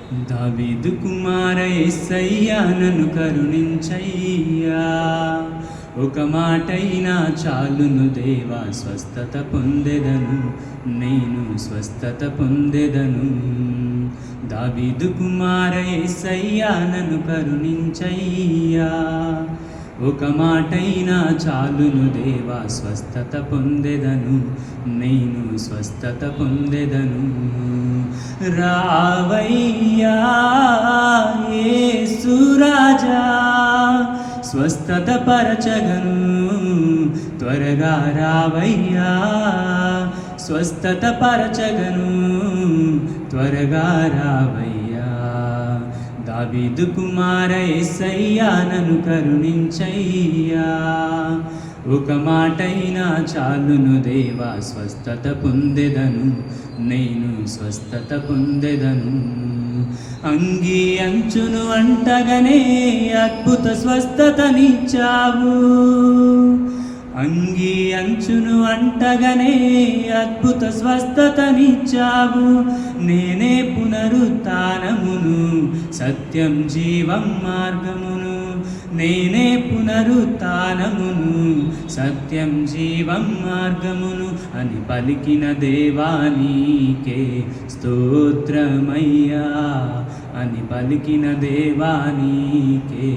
దావీదు కుమార యేసయ్యా నన్ను కరుణించయ్యా, ఒక మాటైనా చాలును దేవా, స్వస్థత పొందెదను, నేను స్వస్థత పొందెదను. దావీదు కుమార యేసయ్యా నన్ను కరుణించయ్యా, ఒక మాటైనా చాలును దేవా, స్వస్థత పొందెదను, నేను స్వస్థత పొందెదను. రావయ్యా యేసు రాజా, స్వస్థత పరచగను, త్వరగా రావయ్యా, స్వస్థత పరచగను, త్వరగా రావయ్యా. దావీదు కుమార యేసయ్యా నన్ను కరుణించయ్యా, ఒక మాటైనా చాలును దేవా, స్వస్థత పొందెదను, నేను స్వస్థత పొందెదను. అంగీ అంచును అంటగనే అద్భుత స్వస్థతనిచ్చావు, అంగీ అంచును అంటగనే అద్భుత స్వస్థతనిచ్చావు. నేనే పునరుత్థానమును, సత్యం జీవం మార్గమును, నేనే పునరుత్థానమును, సత్యం జీవం మార్గమును అని పలికిన దేవా నీకే స్తోత్రమయ్యా, అని పలికిన దేవా నీకే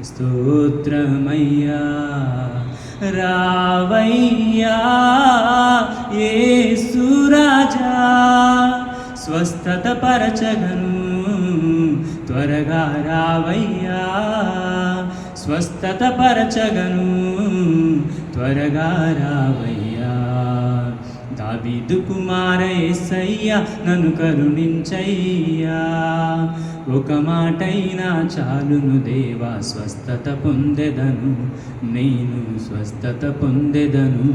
స్తోత్రమయ్యా. రావయ్యా యేసు రాజా, స్వస్థత పరచగను, త్వరగా రావయ్యా, స్వస్థత పరచగను, త్వరగా రావయ్యా. దావీదు కుమార యేసయ్యా నన్ను కరుణించయ్యా, ఒక మాటైనా చాలును దేవా, స్వస్థత పొందెదను, నేను స్వస్థత పొందెదను.